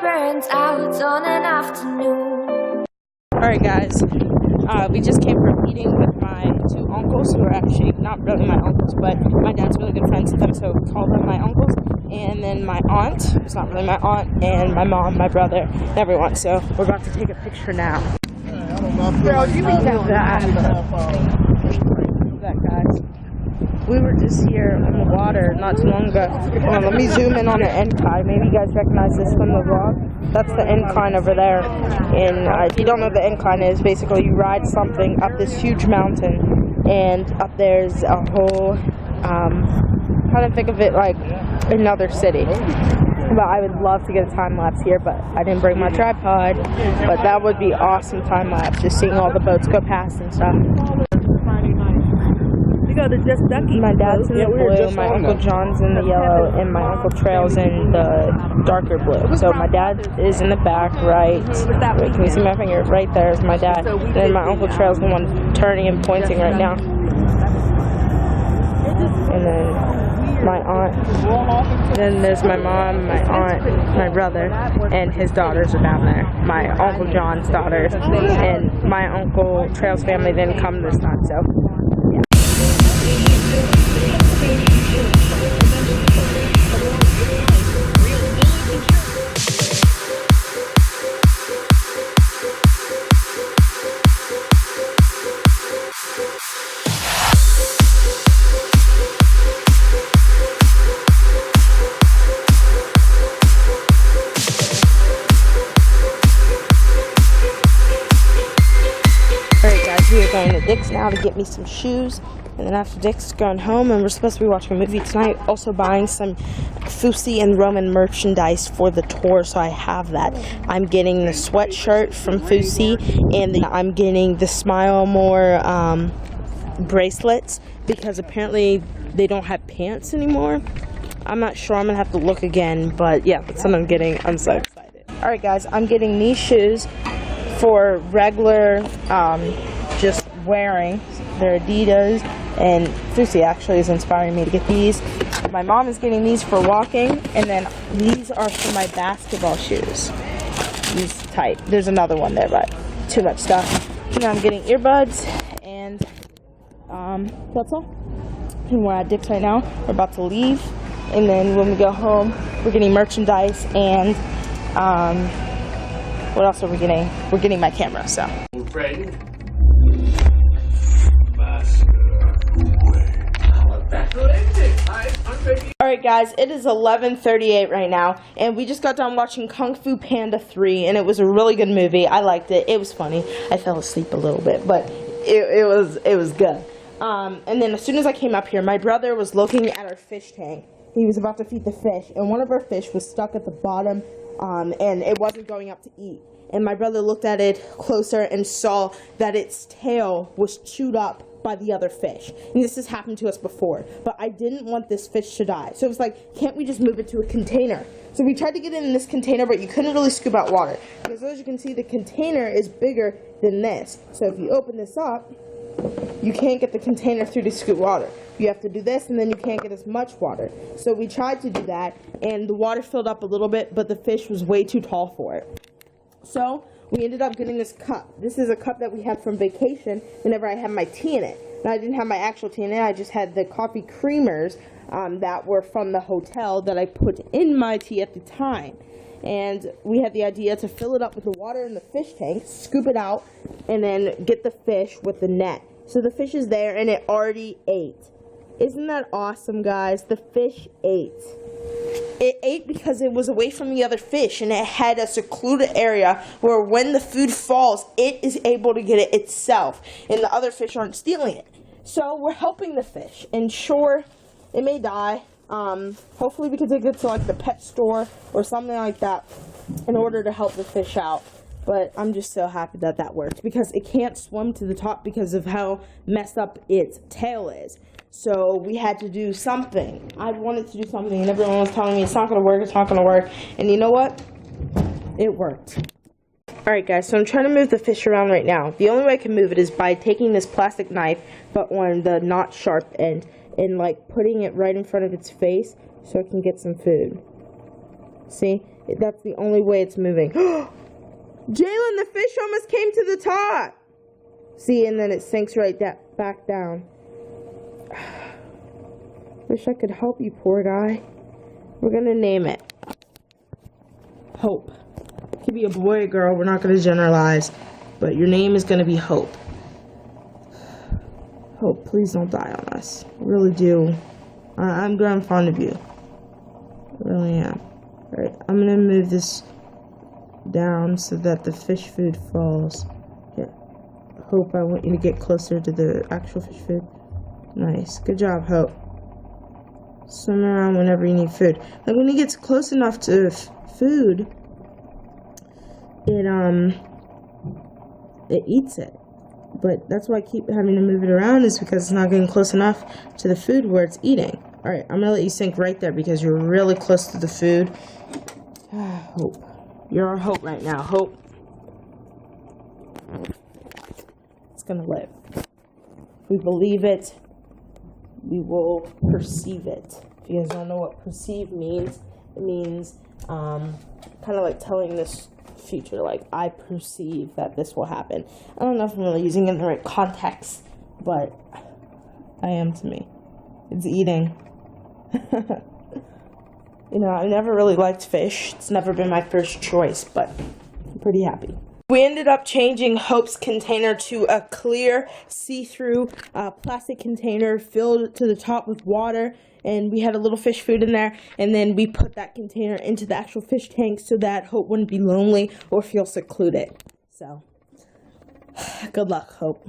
burns out on an afternoon. Alright guys, we just came from eating with my two uncles, who are actually not really my uncles, but my dad's really good friends with them, so we call them my uncles. And then my aunt, who's not really my aunt, and my mom, my brother, and everyone. So we're about to take a picture now. Bro, you mean that, guys. We were just here on the water not too long ago. Hold on, let me zoom in on the incline. Maybe you guys recognize this from the vlog. That's the incline over there. And if you don't know what the incline is, basically you ride something up this huge mountain, and up there's a whole, kind of think of it like another city. But I would love to get a time lapse here, but I didn't bring my tripod. But that would be awesome time lapse, just seeing all the boats go past and stuff. My dad's in the blue, my Uncle John's in the yellow, and my Uncle Trail's in the darker blue. So my dad is in the back, right. Wait, can you see my finger? Right there is my dad. And then my Uncle Trail's the one turning and pointing right now. And then my aunt. Then there's my mom, my aunt, my brother, and his daughters are down there. My Uncle John's daughters. And my Uncle Trail's family didn't come this time, so. We are going to Dick's now to get me some shoes, and then after Dick's, going home, and we're supposed to be watching a movie tonight. Also buying some Fusi and Roman merchandise for the tour, so I have that. I'm getting the sweatshirt from Fusi, and I'm getting the Smile More bracelets, because apparently they don't have pants anymore. I'm not sure, I'm going to have to look again, but yeah, that's what I'm getting. I'm so excited. Alright guys, I'm getting these shoes for regular, just wearing. They're Adidas, and Fusi actually is inspiring me to get these. My mom is getting these for walking, and then these are for my basketball shoes. These tight. There's another one there, but too much stuff. And I'm getting earbuds, and that's all. And we're at Dick's right now. We're about to leave, and then when we go home, we're getting merchandise, and what else are we getting? We're getting my camera, so. Alright guys, it is 11:38 right now, and we just got done watching Kung Fu Panda 3, and it was a really good movie. I liked it. It was funny. I fell asleep a little bit, but it was good. And then as soon as I came up here, my brother was looking at our fish tank. He was about to feed the fish, and one of our fish was stuck at the bottom, and it wasn't going up to eat. And my brother looked at it closer and saw that its tail was chewed up by the other fish. And this has happened to us before, but I didn't want this fish to die. So it was like, can't we just move it to a container? So we tried to get it in this container, but you couldn't really scoop out water, because as you can see, the container is bigger than this. So if you open this up, you can't get the container through to scoop water. You have to do this, and then you can't get as much water. So we tried to do that, and the water filled up a little bit, but the fish was way too tall for it. So we ended up getting this cup. This is a cup that we had from vacation whenever I had my tea in it. And I didn't have my actual tea in it. I just had the coffee creamers that were from the hotel that I put in my tea at the time. And we had the idea to fill it up with the water in the fish tank, scoop it out, and then get the fish with the net. So the fish is there, and it already ate. Isn't that awesome, guys? The fish ate. It ate because it was away from the other fish, and it had a secluded area where when the food falls, it is able to get it itself, and the other fish aren't stealing it. So we're helping the fish, and sure, it may die. Hopefully we can take it to like the pet store or something like that in order to help the fish out. But I'm just so happy that that worked, because it can't swim to the top because of how messed up its tail is. So we had to do something. I wanted to do something, and everyone was telling me it's not going to work, it's not going to work. And you know what? It worked. Alright guys, so I'm trying to move the fish around right now. The only way I can move it is by taking this plastic knife, but on the not sharp end, and like putting it right in front of its face so it can get some food. See? That's the only way it's moving. Jalen, the fish almost came to the top. See, and then it sinks right back down. Wish I could help you, poor guy. We're gonna name it Hope. It could be a boy or girl, we're not gonna generalize. But your name is gonna be Hope. Hope, please don't die on us. I really do. I'm growing fond of you. I really am. Alright, I'm gonna move this down so that the fish food falls. Yeah. Hope, I want you to get closer to the actual fish food. Nice. Good job, Hope. Swim around whenever you need food. Like when he gets close enough to food, it eats it. But that's why I keep having to move it around, is because it's not getting close enough to the food where it's eating. Alright, I'm gonna let you sink right there because you're really close to the food. Hope. You're our hope right now. Hope. It's gonna live. If we believe it, we will perceive it. If you guys don't know what perceive means, it means kind of like telling this future, like, I perceive that this will happen. I don't know if I'm really using it in the right context, but I am to me. It's eating. You know, I never really liked fish. It's never been my first choice, but I'm pretty happy. We ended up changing Hope's container to a clear, see-through plastic container filled to the top with water, and we had a little fish food in there, and then we put that container into the actual fish tank so that Hope wouldn't be lonely or feel secluded. So, good luck, Hope.